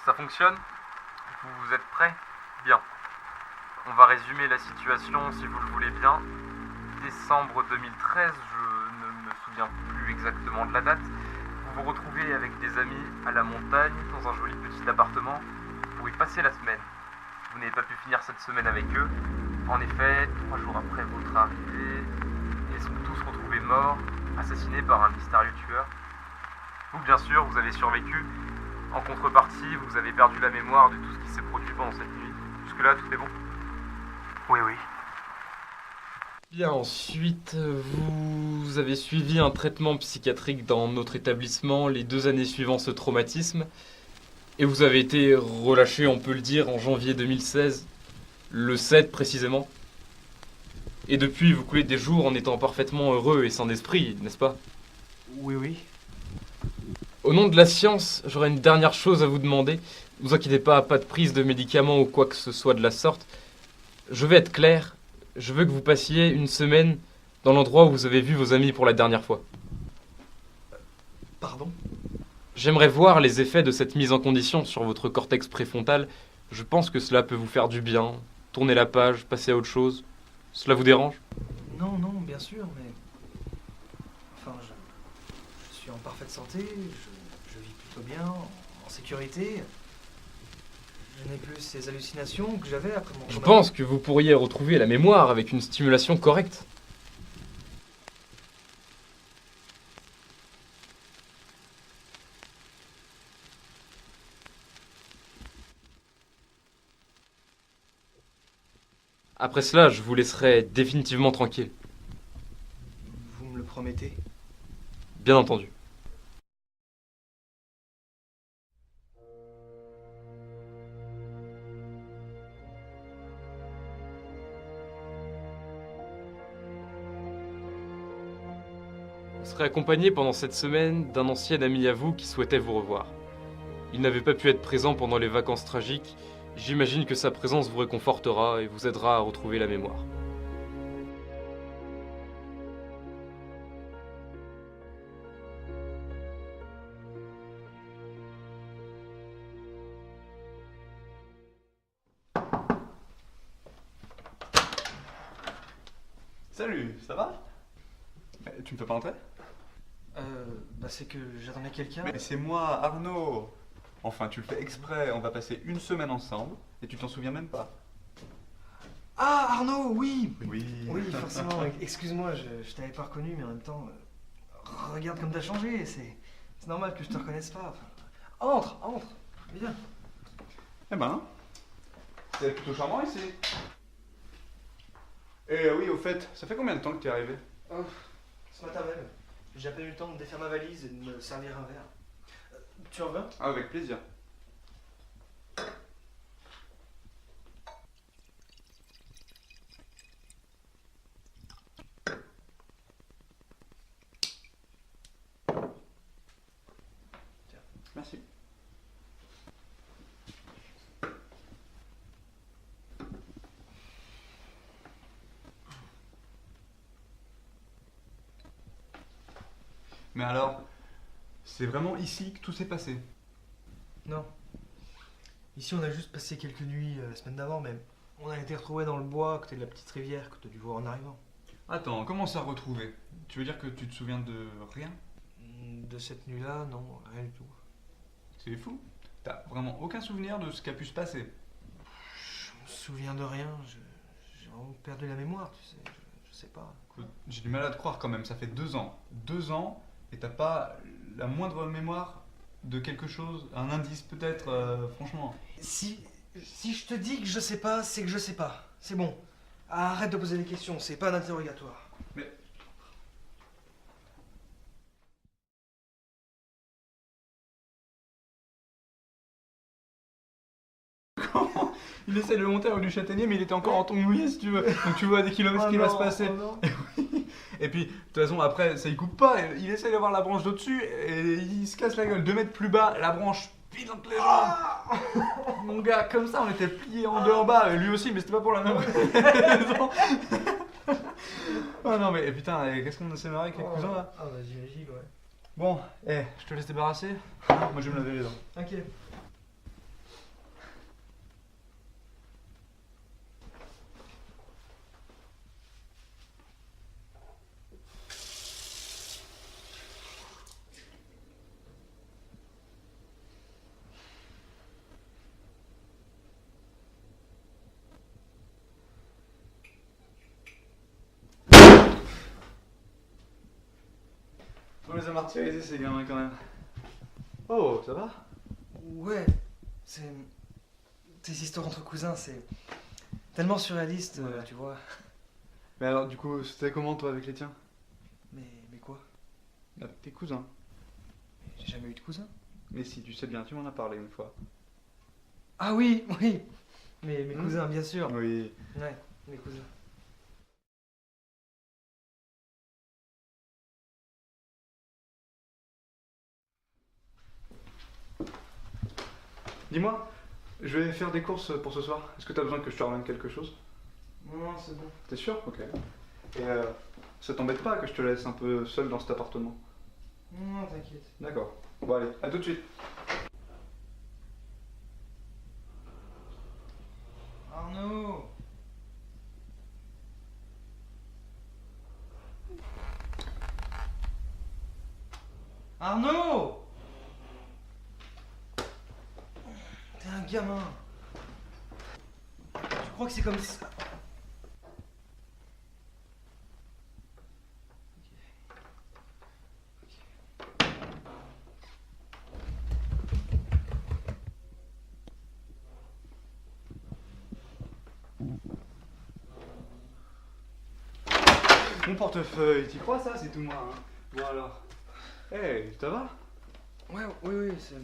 Ça fonctionne? Vous êtes prêts? Bien. On va résumer la situation si vous le voulez bien. Décembre 2013, je ne me souviens plus exactement de la date. Vous vous retrouvez avec des amis à la montagne, dans un joli petit appartement, pour y passer la semaine. Vous n'avez pas pu finir cette semaine avec eux. En effet, 3 jours après votre arrivée, ils sont tous retrouvés morts, assassinés par un mystérieux tueur. Vous, bien sûr, vous avez survécu. En contrepartie, vous avez perdu la mémoire de tout ce qui s'est produit pendant cette nuit. Jusque-là, tout est bon? Oui, oui. Bien, ensuite, vous avez suivi un traitement psychiatrique dans notre établissement les 2 années suivant ce traumatisme. Et vous avez été relâché, on peut le dire, en janvier 2016, le 7 précisément. Et depuis, vous coulez des jours en étant parfaitement heureux et sans esprit, n'est-ce pas? Oui, oui. Au nom de la science, j'aurais une dernière chose à vous demander. Ne vous inquiétez pas, pas de prise de médicaments ou quoi que ce soit de la sorte. Je vais être clair, je veux que vous passiez une semaine dans l'endroit où vous avez vu vos amis pour la dernière fois. Pardon? J'aimerais voir les effets de cette mise en condition sur votre cortex préfrontal. Je pense que cela peut vous faire du bien. Tournez la page, passer à autre chose. Cela vous dérange? Non, non, bien sûr, mais... Enfin, je suis en parfaite santé, je vis plutôt bien, en sécurité. Je n'ai plus ces hallucinations que j'avais après mon Je traumatisme. pense que vous pourriez retrouver la mémoire avec une stimulation correcte. Après cela, je vous laisserai définitivement tranquille. Vous me le promettez? Bien entendu. Vous serez accompagné pendant cette semaine d'un ancien ami à vous qui souhaitait vous revoir. Il n'avait pas pu être présent pendant les vacances tragiques. J'imagine que sa présence vous réconfortera et vous aidera à retrouver la mémoire. Salut, ça va? Tu me fais pas entrer? C'est que j'attendais quelqu'un. Mais c'est moi, Arnaud! Enfin, tu le fais exprès, on va passer une semaine ensemble et tu t'en souviens même pas. Ah, Arnaud, oui! Oui. Oui, forcément, excuse-moi, je t'avais pas reconnu, mais en même temps, regarde comme t'as changé, c'est normal que je te reconnaisse pas. Enfin, entre, viens. Eh ben, c'est plutôt charmant ici. Et oui, au fait, ça fait combien de temps que t'es arrivé? Oh, ce matin même, j'ai à peine eu le temps de défaire ma valise et de me servir un verre. Tu en veux un? Ah, avec plaisir. Merci. Mais alors, c'est vraiment ici que tout s'est passé? Non. Ici, on a juste passé quelques nuits la semaine d'avant, mais on a été retrouvés dans le bois à côté de la petite rivière que tu as dû voir en arrivant. Attends, comment ça retrouver? Tu veux dire que tu te souviens de rien? De cette nuit-là, non, rien du tout. C'est fou. T'as vraiment aucun souvenir de ce qui a pu se passer? Je me souviens de rien, j'ai vraiment perdu la mémoire, tu sais, je sais pas. Écoute, j'ai du mal à te croire quand même, ça fait 2 ans. 2 ans, et t'as pas la moindre mémoire de quelque chose, un indice peut-être, franchement. Si je te dis que je sais pas, c'est que je sais pas. C'est bon. Arrête de poser des questions, c'est pas un interrogatoire. Mais... Comment? Il essaie de monter à haut du châtaignier, mais il était encore en ton mouillé si tu veux. Donc tu vois à des kilomètres ce qui va se passer. Et puis, de toute façon, après, ça y coupe pas. Il essaie d'avoir la branche d'au-dessus et il se casse la gueule. 2 mètres plus bas, la branche pile entre les jambes. Mon gars, comme ça, on était pliés en deux en bas. Lui aussi, mais c'était pas pour la même raison. Oh non, mais putain, qu'est-ce qu'on s'est marré avec les cousins là? Ah bah j'imagine, ouais. Bon, je te laisse débarrasser. Moi, je vais me laver les dents. Ok. les a martyrisés ces gamins quand même. Oh, ça va? Ouais, c'est... Ces histoires entre cousins, c'est tellement surréaliste, Ouais. tu vois. Mais alors, du coup, c'était comment toi avec les tiens? Mais quoi? Avec tes cousins. J'ai jamais eu de cousin. Mais si, tu sais bien, tu m'en as parlé une fois. Ah oui, oui. Mes Hmm. cousins, bien sûr. Oui. Ouais, mes cousins. Dis-moi, je vais faire des courses pour ce soir. Est-ce que t'as besoin que je te ramène quelque chose? Non, c'est bon. T'es sûr? Ok. Et ça t'embête pas que je te laisse un peu seul dans cet appartement? Non, t'inquiète. D'accord. Bon allez, à tout de suite. Arnaud! Arnaud! T'es un gamin. Tu crois que c'est comme ça? Mon portefeuille, t'y crois ça? C'est tout moi. Hein. Bon alors. Hey, ça va? Ouais, oui, c'est...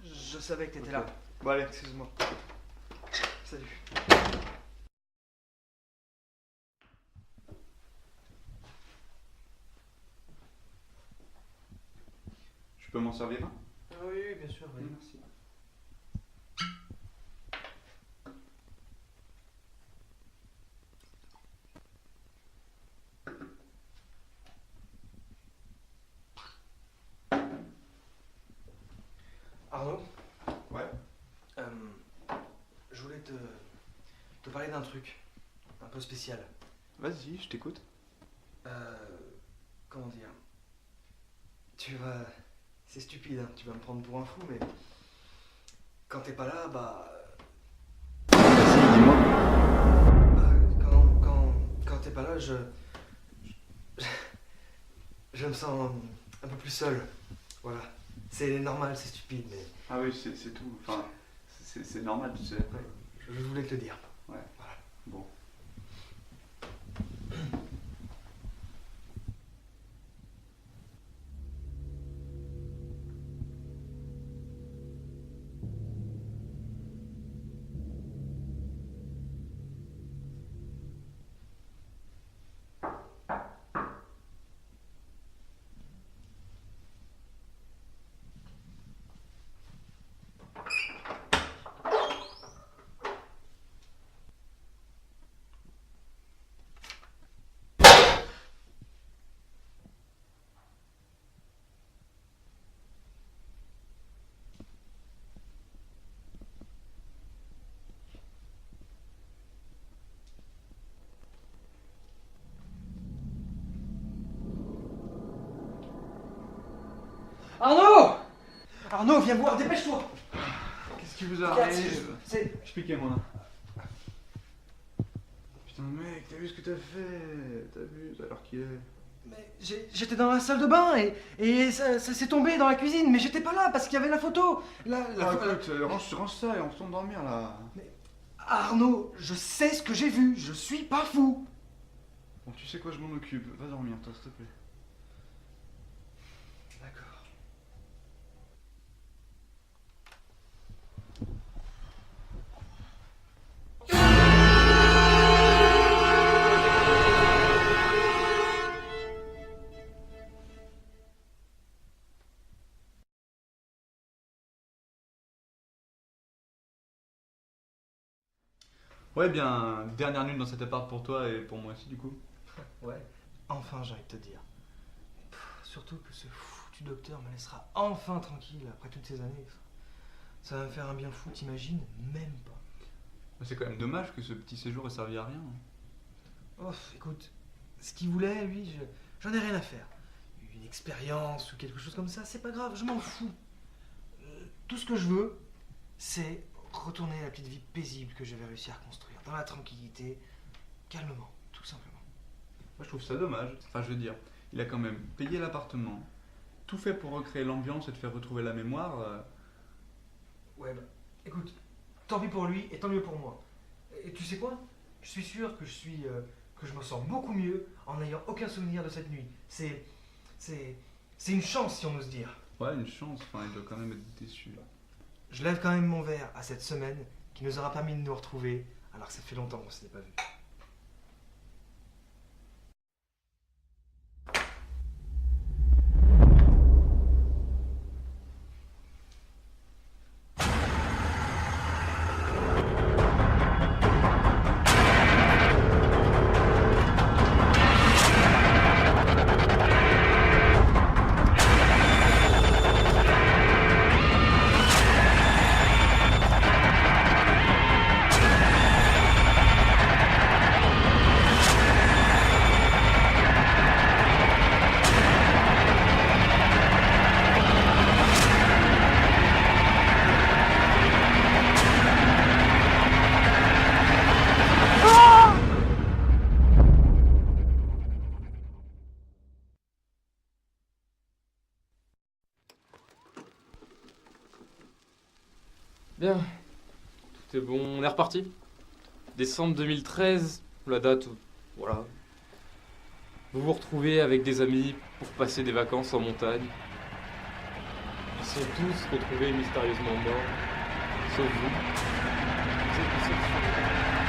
Je savais que t'étais Ok. là. Bon allez. Excuse-moi. Salut. Je peux m'en servir un? Oui, bien sûr. Oui. Merci. Arnaud, Ouais. je voulais te parler d'un truc un peu spécial. Vas-y, je t'écoute. Comment dire? Tu vas... C'est stupide, hein, tu vas me prendre pour un fou, mais... Quand t'es pas là, bah... Vas-y, dis-moi. Quand t'es pas là, je me sens un peu plus seul. Voilà. C'est normal, c'est stupide, mais... Ah oui, c'est tout. Enfin, c'est normal, tu sais. Ouais, je voulais te le dire. Ouais. Voilà. Bon. Arnaud! Arnaud, viens voir, dépêche-toi! Qu'est-ce qui vous Regarde, arrive? c'est... Expliquez-moi. Putain, mec, t'as vu ce que t'as fait? T'as vu, alors qu'il est. Mais j'étais dans la salle de bain et ça s'est tombé dans la cuisine, mais j'étais pas là parce qu'il y avait la photo. Ah, écoute, range ça et on retourne dormir là. Arnaud, je sais ce que j'ai vu, je suis pas fou. Bon, tu sais quoi, je m'en occupe. Va dormir, toi, s'il te plaît. D'accord. Ouais, bien, dernière nuit dans cet appart pour toi et pour moi aussi, du coup. Ouais. Enfin, j'ai envie de te dire. Surtout que ce foutu docteur me laissera enfin tranquille après toutes ces années. Ça va me faire un bien fou, t'imagines? Même pas. C'est quand même dommage que ce petit séjour ait servi à rien. Oh, écoute, ce qu'il voulait, lui, j'en ai rien à faire. Une expérience ou quelque chose comme ça, c'est pas grave, je m'en fous. Tout ce que je veux, c'est retourner à la petite vie paisible que j'avais réussi à reconstruire, dans la tranquillité, calmement, tout simplement. Moi, je trouve ça dommage. Enfin, je veux dire, Il a quand même payé l'appartement, tout fait pour recréer l'ambiance et te faire retrouver la mémoire. Ouais, bah, écoute, tant pis pour lui et tant mieux pour moi. Et tu sais quoi? Je suis sûr que que je me sens beaucoup mieux en n'ayant aucun souvenir de cette nuit. C'est une chance si on ose dire. Ouais, une chance, enfin, il doit quand même être déçu. Je lève quand même mon verre à cette semaine qui nous aura permis de nous retrouver alors que ça fait longtemps qu'on s'était pas vu. Bien, tout est bon, on est reparti. Décembre 2013, la date, voilà. Vous vous retrouvez avec des amis pour passer des vacances en montagne. Ils sont tous retrouvés mystérieusement morts, sauf vous. Vous êtes le seul survivant.